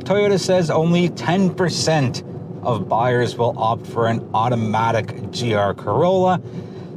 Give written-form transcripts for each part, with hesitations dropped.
Toyota says only 10% of buyers will opt for an automatic GR Corolla,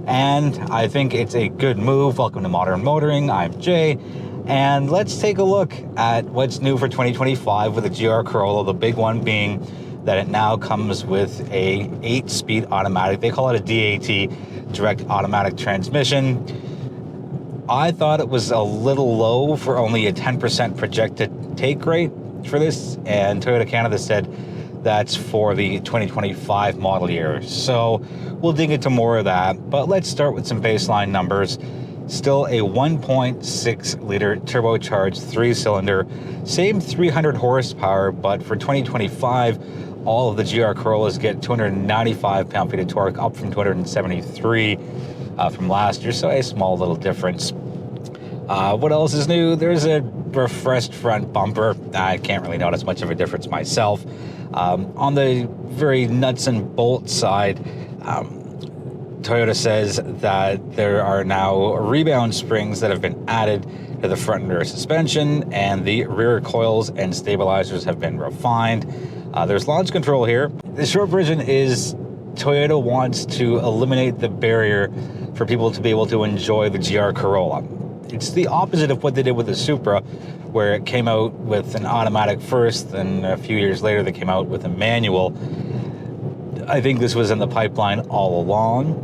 and I think it's a good move. Welcome to Modern Motoring. I'm Jay, and let's take a look at what's new for 2025 with the GR Corolla, the big one being that it now comes with a 8-speed automatic. They call it a DAT, direct automatic transmission. I thought it was a little low for only a 10% projected take rate for this, and Toyota Canada said that's for the 2025 model year. So we'll dig into more of that, but let's start with some baseline numbers. Still a 1.6 liter turbocharged 3-cylinder, same 300 horsepower, but for 2025, all of the GR Corollas get 295 pound-feet of torque, up from 273 from last year, so a small little difference. What else is new? There's a refreshed front bumper. I can't really notice much of a difference myself. On the very nuts and bolts side, Toyota says that there are now rebound springs that have been added to the front and rear suspension, and the rear coils and stabilizers have been refined. There's launch control here. The short version is Toyota wants to eliminate the barrier for people to be able to enjoy the GR Corolla. It's the opposite of what they did with the Supra, where it came out with an automatic first, and a few years later they came out with a manual. I think this was in the pipeline all along.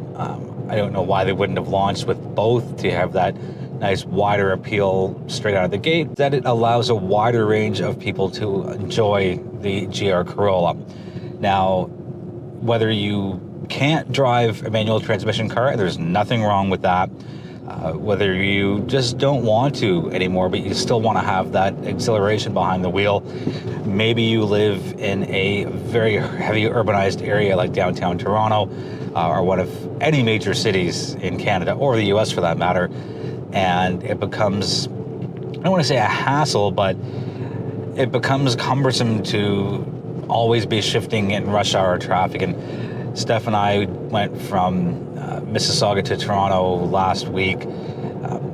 I don't know why they wouldn't have launched with both to have that nice wider appeal straight out of the gate, that it allows a wider range of people to enjoy the GR Corolla. Now, whether you can't drive a manual transmission car, there's nothing wrong with that. Whether you just don't want to anymore, but you still want to have that exhilaration behind the wheel. Maybe you live in a very heavy urbanized area like downtown Toronto, or one of any major cities in Canada, or the US for that matter, and it becomes, I don't want to say a hassle, but it becomes cumbersome to always be shifting in rush hour traffic. And Steph and I went from Mississauga to Toronto last week,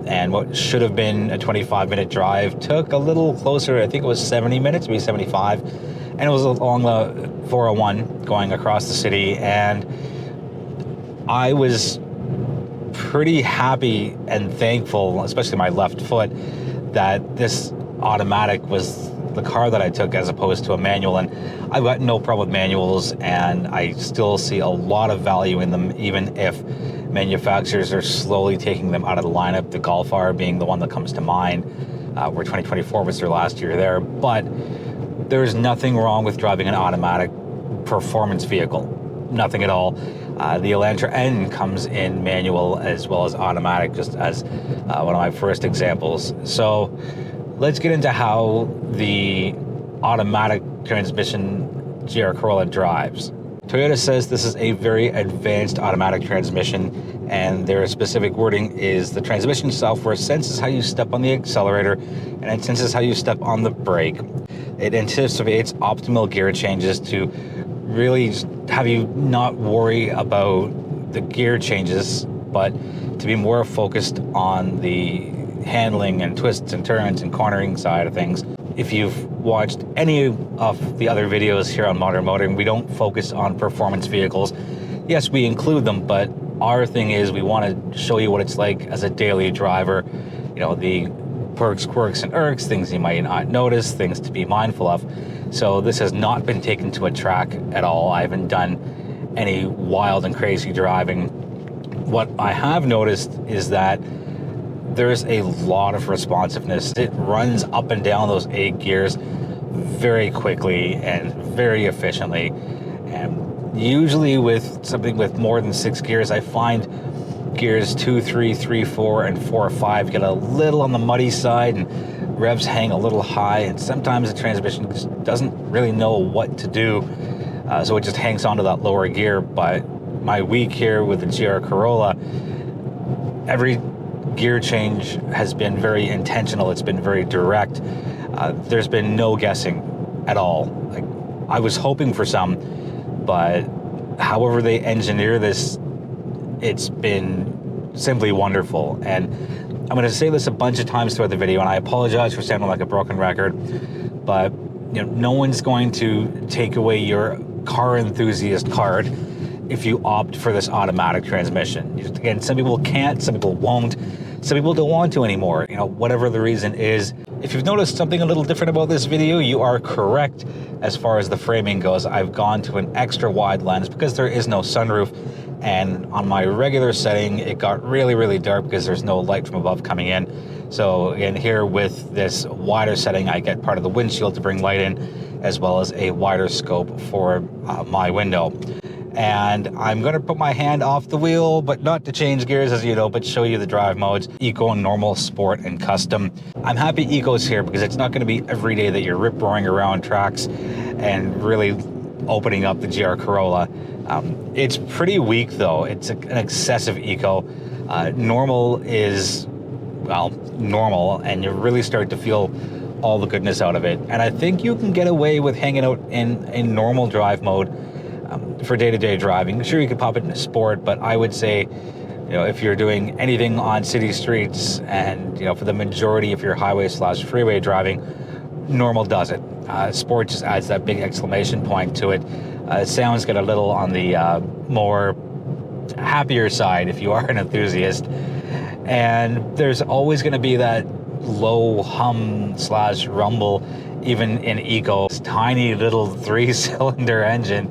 and what should have been a 25-minute drive took a little closer. I think it was 70 minutes, maybe 75, and it was along the 401 going across the city, and I was pretty happy and thankful, especially my left foot, that this automatic was the car that I took as opposed to a manual. And I've got no problem with manuals, and I still see a lot of value in them, even if manufacturers are slowly taking them out of the lineup, the Golf R being the one that comes to mind, where 2024 was their last year there. But there's nothing wrong with driving an automatic performance vehicle. Nothing at all. The Elantra N comes in manual as well as automatic, just as one of my first examples. So let's get into how the automatic transmission GR Corolla drives. Toyota says this is a very advanced automatic transmission, and their specific wording is the transmission software senses how you step on the accelerator, and it senses how you step on the brake. It anticipates optimal gear changes to really have you not worry about the gear changes, but to be more focused on the handling and twists and turns and cornering side of things. If you've watched any of the other videos here on Modern Motoring, we don't focus on performance vehicles. Yes, we include them, but our thing is we want to show you what it's like as a daily driver. You know, the perks, quirks, and irks, things you might not notice, things to be mindful of. So this has not been taken to a track at all. I haven't done any wild and crazy driving. What I have noticed is that there's a lot of responsiveness. It runs up and down those 8 gears very quickly and very efficiently. And usually with something with more than 6 gears, I find gears 2, 3, 3, 4, and 4, 5 get a little on the muddy side, and revs hang a little high, and sometimes the transmission just doesn't really know what to do, so it just hangs onto that lower gear. But my week here with the GR Corolla, every gear change has been very intentional. It's been very direct. There's been no guessing at all. Like, I was hoping for some, but however they engineer this, it's been simply wonderful. And I'm going to say this a bunch of times throughout the video, and I apologize for sounding like a broken record, but no one's going to take away your car enthusiast card if you opt for this automatic transmission. Again, some people can't, some people won't, some people don't want to anymore, whatever the reason is. If you've noticed something a little different about this video, you are correct as far as the framing goes. I've gone to an extra wide lens because there is no sunroof, and on my regular setting, it got really, really dark because there's no light from above coming in. So again, here with this wider setting, I get part of the windshield to bring light in, as well as a wider scope for my window. And I'm going to put my hand off the wheel, but not to change gears, as you know, but show you the drive modes: Eco, Normal, Sport, and Custom. I'm happy Eco's here because it's not going to be every day that you're rip-roaring around tracks and really opening up the GR Corolla. It's pretty weak, though. It's an excessive Eco. Normal is, well, normal, and you really start to feel all the goodness out of it. And I think you can get away with hanging out in normal drive mode for day-to-day driving. Sure, you could pop it into sport, but I would say, if you're doing anything on city streets and, for the majority of your highway/freeway driving, normal does it. Sport just adds that big exclamation point to it. Sounds get a little on the more happier side if you are an enthusiast. And there's always going to be that low hum/rumble, even in Eco. This tiny little 3-cylinder engine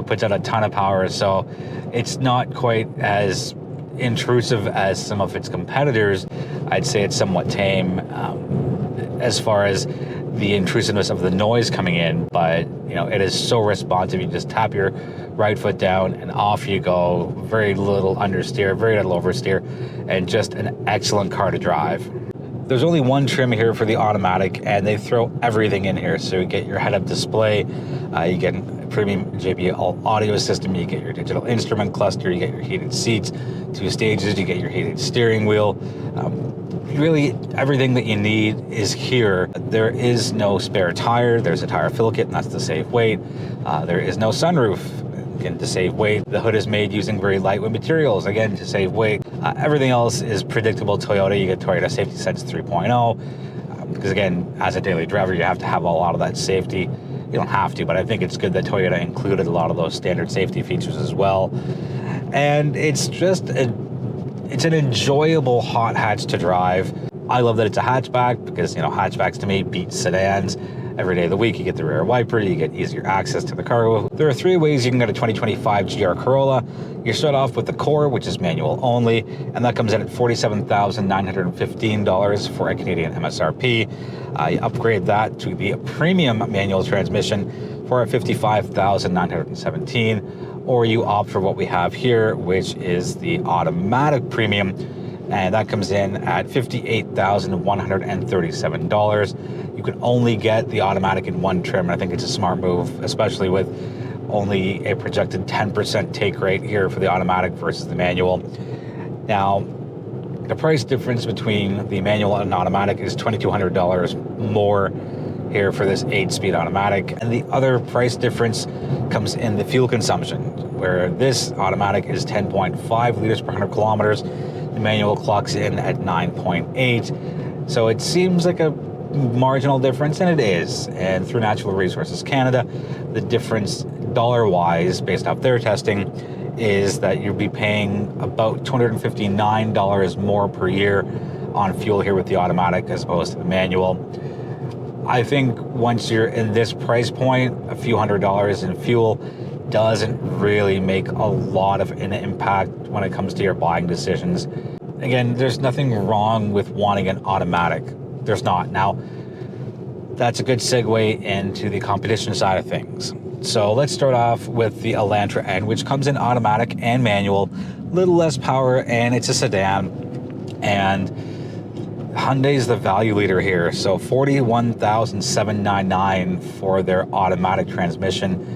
puts out a ton of power, so it's not quite as intrusive as some of its competitors. I'd say it's somewhat tame as far as the intrusiveness of the noise coming in, but it is so responsive. You just tap your right foot down and off you go. Very little understeer, very little oversteer, and just an excellent car to drive. There's only one trim here for the automatic, and they throw everything in here. So you get your head-up display, you get a premium JBL audio system, you get your digital instrument cluster, you get your heated seats, 2 stages, you get your heated steering wheel. Really, everything that you need is here. There is no spare tire. There's a tire fill kit, and that's to save weight. There is no sunroof, again, to save weight. The hood is made using very lightweight materials, again, to save weight. Everything else is predictable Toyota. You get Toyota Safety Sense 3.0, because again, as a daily driver, you have to have a lot of that safety. You don't have to, but I think it's good that Toyota included a lot of those standard safety features as well. And it's just it's an enjoyable hot hatch to drive. I love that it's a hatchback because, hatchbacks to me beat sedans. Every day of the week, you get the rear wiper, you get easier access to the cargo. There are 3 ways you can get a 2025 GR Corolla. You start off with the Core, which is manual only, and that comes in at $47,915 for a Canadian MSRP. You upgrade that to the premium manual transmission for $55,917, or you opt for what we have here, which is the automatic premium, and that comes in at $58,137. You can only get the automatic in one trim, and I think it's a smart move, especially with only a projected 10% take rate here for the automatic versus the manual. Now, the price difference between the manual and automatic is $2,200 more here for this 8-speed automatic, and the other price difference comes in the fuel consumption, where this automatic is 10.5 liters per 100 kilometers. The manual clocks in at 9.8. So it seems like a marginal difference, and it is. And through Natural Resources Canada, the difference dollar-wise, based off their testing, is that you'll be paying about $259 more per year on fuel here with the automatic as opposed to the manual. I think once you're in this price point, a few $100s in fuel doesn't really make a lot of an impact when it comes to your buying decisions. Again, there's nothing wrong with wanting an automatic. There's not. Now, that's a good segue into the competition side of things. So let's start off with the Elantra N, which comes in automatic and manual, little less power, and it's a sedan. And Hyundai's the value leader here. So $41,799 for their automatic transmission,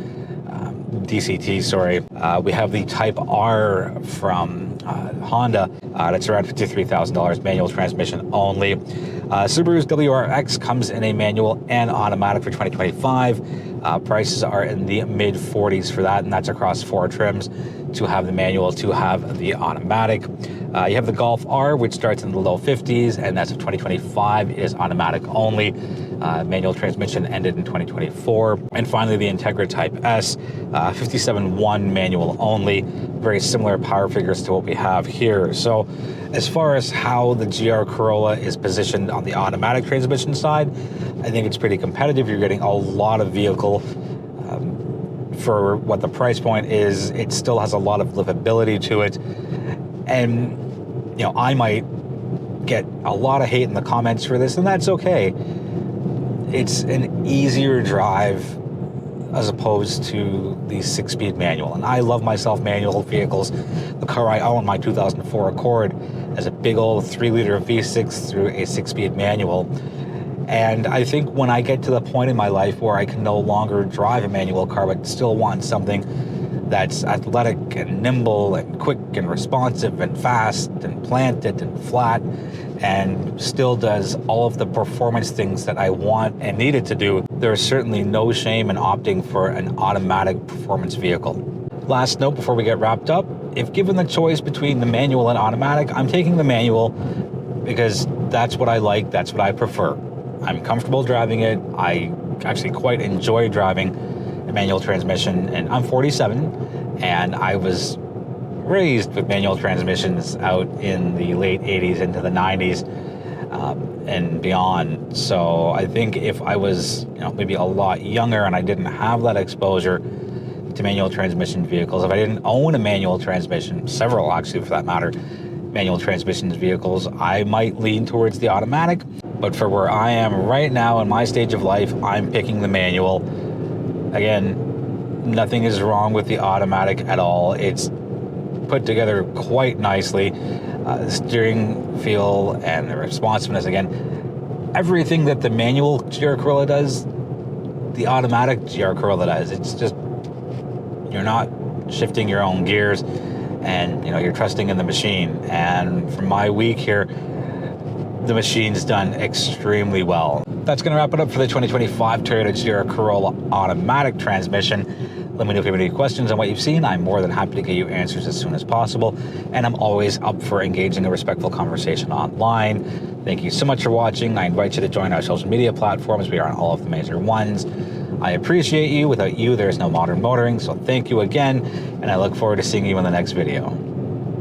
DCT, sorry. We have the Type R from Honda. That's around $53,000, manual transmission only. Subaru's WRX comes in a manual and automatic for 2025. Prices are in the mid-40s for that, and that's across 4 trims, to have the manual, to have the automatic. You have the Golf R, which starts in the low 50s, and that's a 2025. It is automatic only. Manual transmission ended in 2024. And finally, the Integra Type S, 57.1 manual only. Very similar power figures to what we have here. So as far as how the GR Corolla is positioned on the automatic transmission side, I think it's pretty competitive. You're getting a lot of vehicle for what the price point is. It still has a lot of livability to it. And, you know, I might get a lot of hate in the comments for this, and that's okay. It's an easier drive as opposed to the 6-speed manual. And I love myself manual vehicles. The car I own, my 2004 Accord, has a big old 3-liter V6 through a 6-speed manual. And I think when I get to the point in my life where I can no longer drive a manual car, but still want something that's athletic and nimble and quick and responsive and fast and planted and flat and still does all of the performance things that I want and need it to do, there is certainly no shame in opting for an automatic performance vehicle. Last note before we get wrapped up, if given the choice between the manual and automatic, I'm taking the manual because that's what I like, that's what I prefer. I'm comfortable driving it. I actually quite enjoy driving a manual transmission, and I'm 47, and I was raised with manual transmissions out in the late 80s into the 90s and beyond. So I think if I was, you know, maybe a lot younger and I didn't have that exposure to manual transmission vehicles, if I didn't own a manual transmission, several actually for that matter, manual transmissions vehicles, I might lean towards the automatic. But for where I am right now in my stage of life, I'm picking the manual. Again, nothing is wrong with the automatic at all. It's put together quite nicely. The steering feel and the responsiveness, again, everything that the manual GR Corolla does, the automatic GR Corolla does. It's just, you're not shifting your own gears, and you know, you're trusting in the machine. And for my week here, the machine's done extremely well. That's going to wrap it up for the 2025 Toyota GR Corolla automatic transmission. Let me know if you have any questions on what you've seen. I'm more than happy to get you answers as soon as possible. And I'm always up for engaging a respectful conversation online. Thank you so much for watching. I invite you to join our social media platforms. We are on all of the major ones. I appreciate you. Without you, there's no modern motoring. So thank you again. And I look forward to seeing you in the next video.